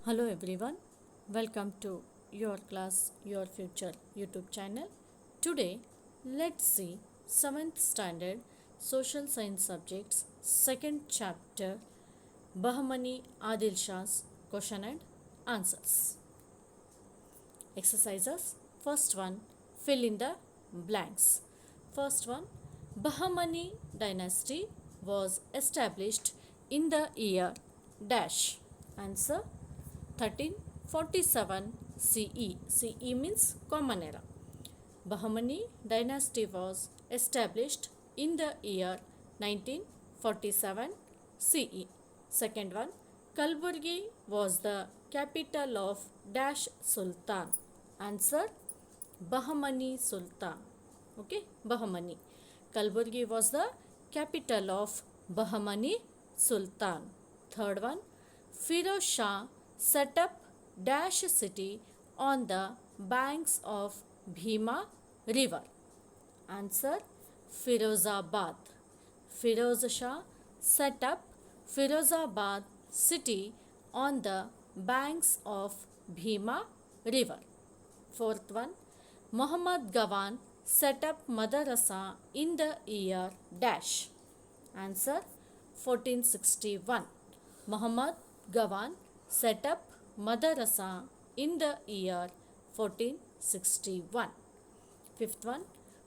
Hello everyone, welcome to Your Class, Your Future YouTube channel. Today, let's see 7th standard social science subjects 2nd chapter Bahmani Adil Shah's question and answers. Exercises. First one, fill in the blanks. First one, Bahmani dynasty was established in the year dash. Answer 1347 CE. CE means Common Era. Bahmani dynasty was established in the year 1947 CE. Second one, Kalburgi was the capital of Dash Sultan. Answer, Bahmani Sultan. Okay, Bahmani. Kalburgi was the capital of Bahmani Sultan. Third one, Firoz Shah set up Dash city on the banks of Bhima river. Answer, Firozabad. Firoz Shah set up Firozabad city on the banks of Bhima river. Fourth one, Muhammad Gawan set up Madarasa in the year dash. Answer, 1461. Muhammad Gawan set up Madarasa in the year 1461. Fifth one,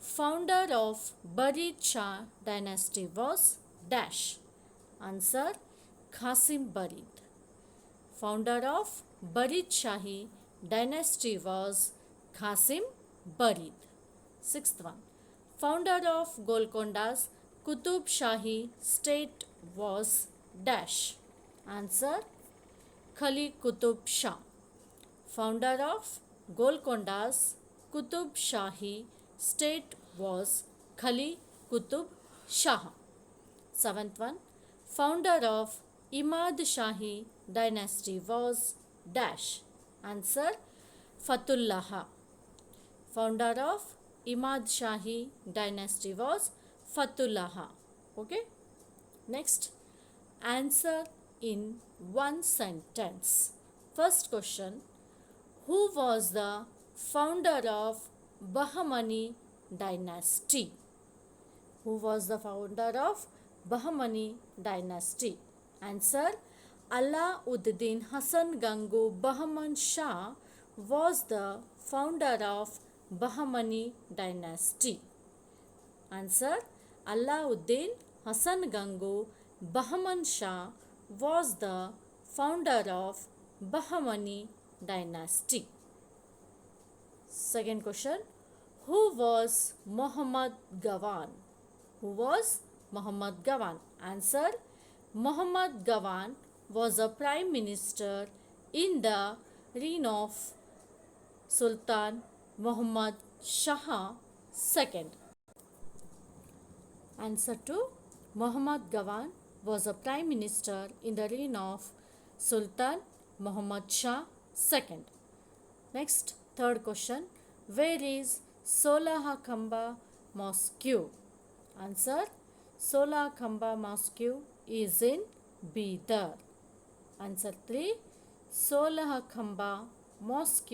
founder of Barid Shah dynasty was dash. Answer, Qasim Barid. Founder of Barid Shahi dynasty was Qasim Barid. Sixth one, founder of Golconda's Qutub Shahi state was dash. Answer, Khali Qutub Shah. Founder of Golconda's Qutub Shahi state was Khali Qutub Shah. Seventh one, founder of Imad Shahi dynasty was dash. Answer, Fatullah. Founder of Imad Shahi dynasty was Fatullah. Okay. Next, answer in one sentence. First question, who was the founder of Bahmani dynasty? Who was the founder of Bahmani dynasty? Answer, Alauddin Hasan Gangu Bahman Shah was the founder of Bahmani dynasty. Answer, Alauddin Hasan Gangu Bahman Shah was the founder of Bahmani dynasty. Second question, who was Muhammad Gawan? Who was Muhammad Gawan? Answer, Muhammad Gawan was a prime minister in the reign of Sultan Muhammad Shah II. Answer to, Muhammad Gawan was a prime minister in the reign of Sultan Muhammad Shah II. Next, third question, where is Solah Khamba Mosque? Answer, Solah Khamba Mosque is in Bidar. Answer 3, Solah Khamba Mosque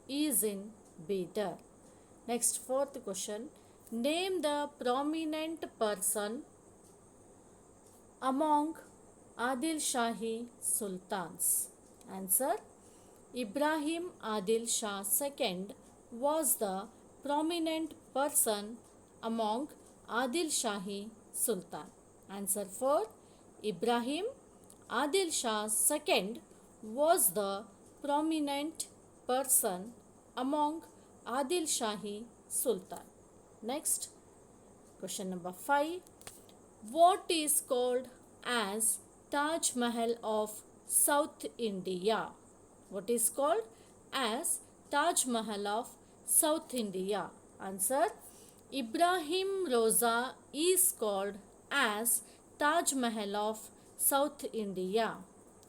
is in Bidar. Next, fourth question, name the prominent person among Adil Shahi Sultans. Answer, Ibrahim Adil Shah II was the prominent person among Adil Shahi Sultan. Answer 4, Ibrahim Adil Shah II was the prominent person among Adil Shahi Sultan. Next, question number 5. What is called as Taj Mahal of South India? What is called as Taj Mahal of South India? Answer, Ibrahim Roza is called as Taj Mahal of South India.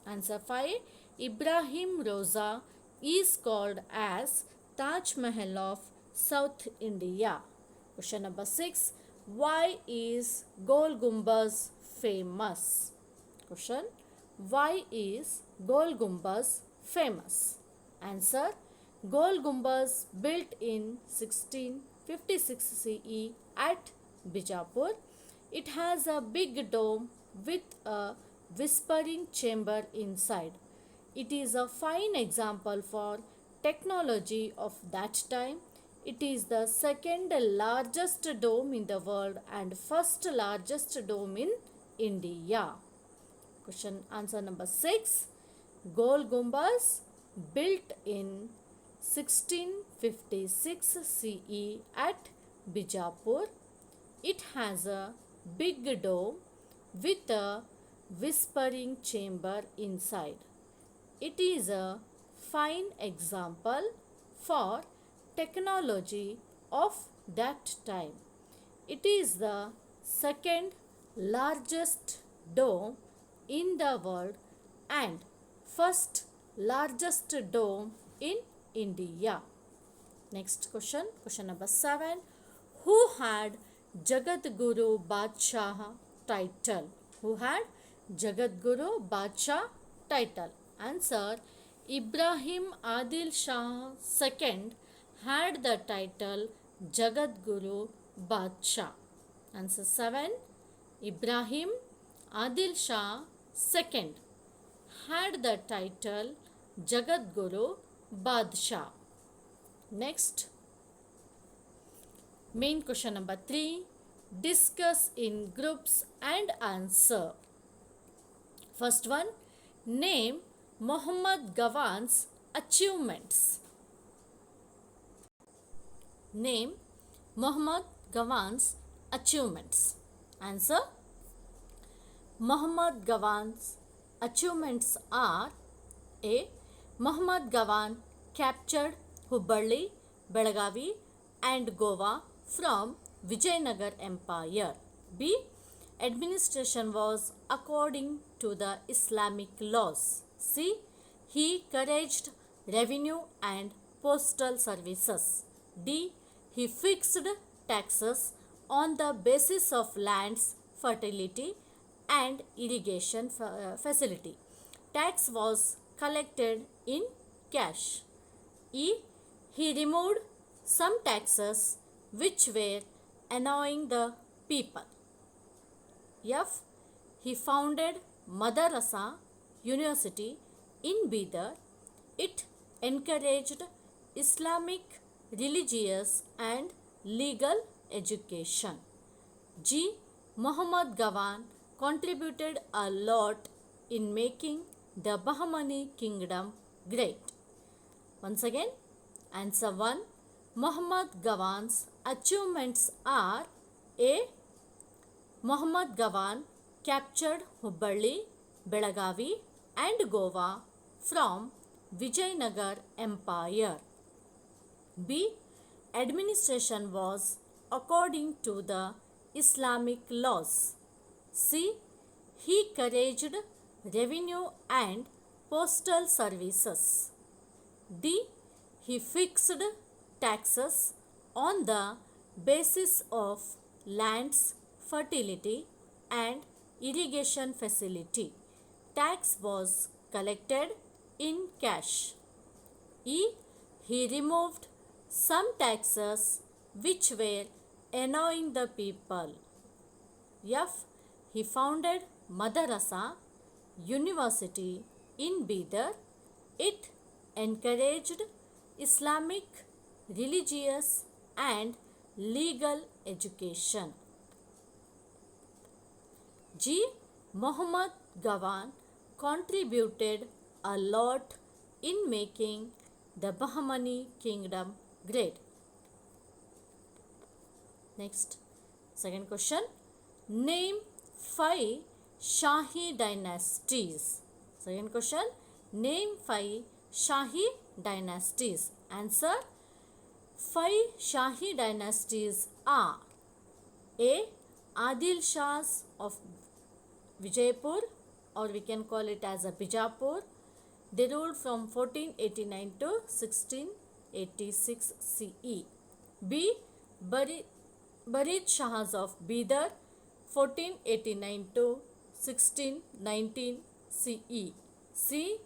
Answer 5, Ibrahim Roza is called as Taj Mahal of South India. Question number 6. Why is Gol Gumbaz famous? Question, why is Gol Gumbaz famous? Answer. Gol Gumbaz, built in 1656 CE at Bijapur. It has a big dome with a whispering chamber inside. It is a fine example for technology of that time. It is the second largest dome in the world and first largest dome in India. Question answer number 6. Gol Gumbaz, built in 1656 CE at Bijapur. It has a big dome with a whispering chamber inside. It is a fine example for technology of that time. It is the second largest dome in the world and first largest dome in India. Next question, question number 7. Who had Jagat Guru Badshah title? Who had Jagat Guru Badshah title? Answer. Ibrahim Adil Shah II had the title Jagat Guru Badshah. Answer 7. Ibrahim Adil Shah II had the title Jagat Guru Badshah. Next, main question number 3. Discuss in groups and answer. First one, name Muhammad Gawan's achievements. Name Muhammad Gawan's achievements. Answer. Muhammad Gawan's achievements are: A. Muhammad Gawan captured Hubballi, Belagavi and Goa from Vijayanagar Empire. B. Administration was according to the Islamic laws. C. He encouraged revenue and postal services. D. He fixed taxes on the basis of land's fertility and irrigation facility. Tax was collected in cash. E. He removed some taxes which were annoying the people. F. He founded Madarasa University in Bidar. It encouraged Islamic religious and legal education. G. Muhammad Gawan contributed a lot in making the Bahmani kingdom great. Once again, answer 1. Muhammad Gawan's achievements are: A. Muhammad Gawan captured Hubballi, Belagavi and Goa from Vijayanagar Empire. B. Administration was according to the Islamic laws. C. He encouraged revenue and postal services. D. He fixed taxes on the basis of land's fertility and irrigation facility. Tax was collected in cash. E. He removed some taxes which were annoying the people. F. He founded Madarasa University in Bidar. It encouraged Islamic religious and legal education. G. Muhammad Gawan contributed a lot in making the Bahmani kingdom great. Next, second question. Name 5 Shahi dynasties. Second question. Name 5 Shahi dynasties. Answer. 5 Shahi dynasties are: A. Adil Shahs of Vijaypur, or we can call it as a Bijapur. They ruled from 1489 to 1686 CE. B. Barid Shahs of Bidar, 1489 to 1619 CE. C.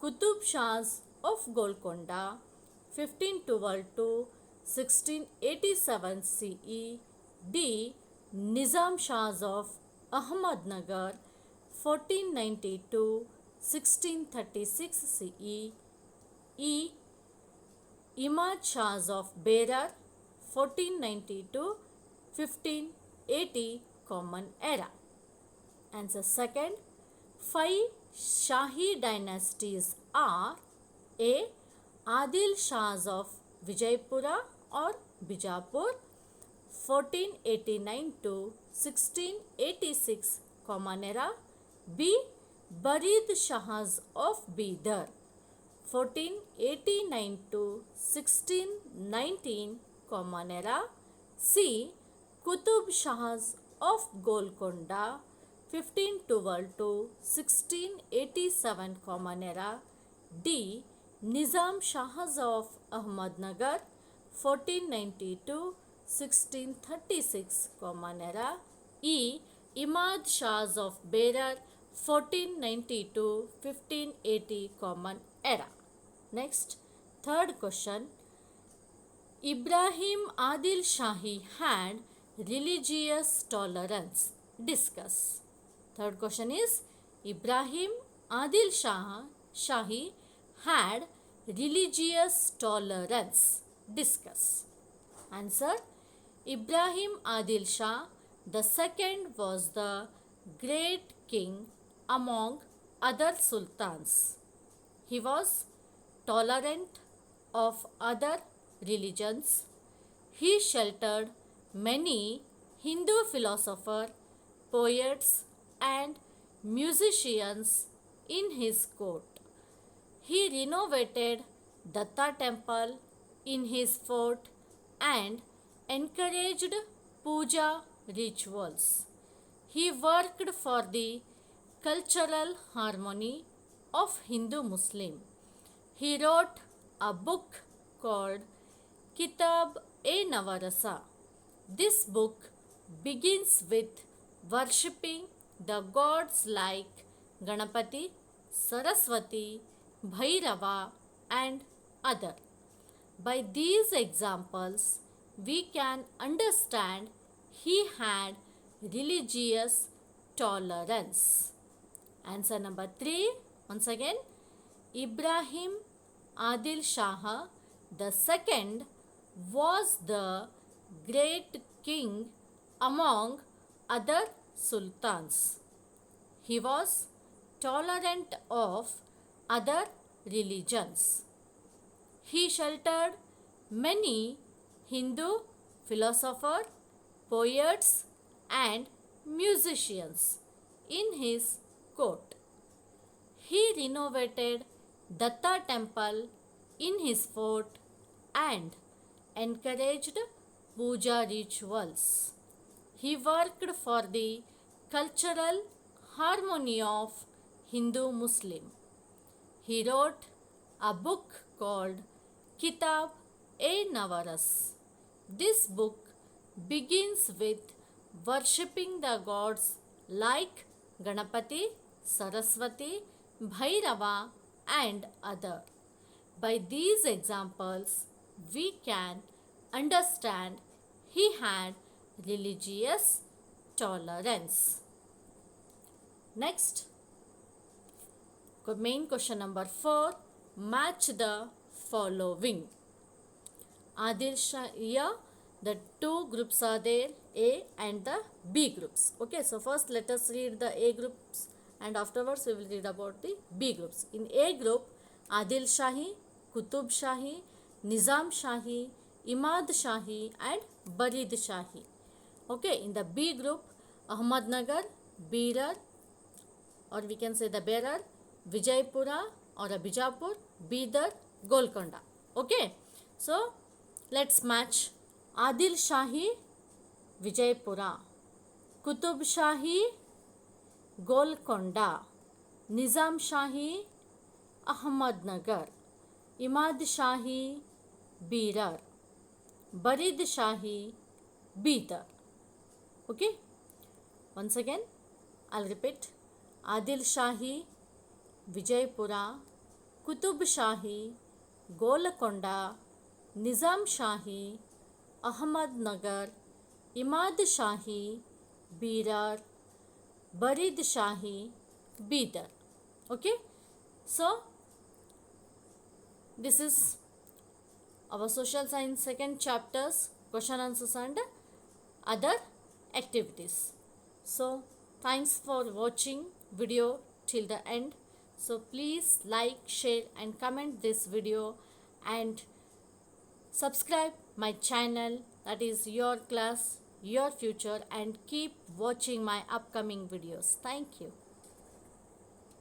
Qutub Shahs of Golconda 1512 to 1687 CE. D. Nizam Shahs of Ahmadnagar 1490 to 1636 CE. E. Imad Shahs of Berar 1490 to 1580 Common Era. Answer second. 5 Shahi dynasties are A. Adil Shahs of Vijaypura or Bijapur 1489 to 1686 Common Era. B. Barid Shahs of Bidar 1489 to 1619 Common Era. C. Qutub Shahs of Golconda 1512 to 1687 Common Era. D. Nizam Shahs of Ahmadnagar 1490 to 1636 Common Era. E. Imad Shahs of Berar 1490 to 1580 Common Era. Next, third question. Ibrahim Adil Shahi had religious tolerance. Discuss. Third question is Ibrahim Adil Shahi had religious tolerance. Discuss. Answer. Ibrahim Adil Shah the second was the great king among other sultans. He was tolerant of other religions. He sheltered many Hindu philosophers, poets, and musicians in his court. He renovated Datta temple in his fort and encouraged puja rituals. He worked for the cultural harmony of Hindu-Muslim. He wrote a book called Kitab-e-Navarasa. This book begins with worshipping the gods like Ganapati, Saraswati, Bhairava and other. By these examples, we can understand he had religious tolerance. Answer number 3. Once again, Ibrahim Adil Shah the second was the great king among other sultans. He was tolerant of other religions. He sheltered many Hindu philosophers, poets and musicians in his court. He renovated Datta temple in his fort and encouraged puja rituals. He worked for the cultural harmony of Hindu-Muslim. He wrote a book called Kitab-e-Nawaras. This book begins with worshipping the gods like Ganapati, Saraswati, Bhairava and other. By these examples, we can understand he had religious tolerance. Next, main question number 4. Match the following. Adil Shah, here the two groups are there, A and the B groups. Okay, so first let us read the A groups and afterwards we will read about the B groups. In A group, Adil Shahi, Qutub Shahi, Nizam Shahi, Imad Shahi and Barid Shahi. Okay, in the B group, Ahmadnagar, Berar, or we can say the Berar, Vijaypura or a Bijapur, Bidar, Golconda. Okay, so let's match. Adil Shahi, Vijaypura, Qutub Shahi, Golconda, Nizam Shahi, Ahmadnagar, Imad Shahi, Berar, Barid Shahi, Bidar. Okay, once again I'll repeat. Adil Shahi, Vijaypura, Qutub Shahi, Golconda, Nizam Shahi, Ahmadnagar, Imad Shahi, Berar, Barid Shahi, Bidar. Okay, so this is our social science second chapters question answers and other activities. So thanks for watching video till the end. So please like, share and comment this video and subscribe my channel, that is your class your future, and keep watching my upcoming videos. Thank you.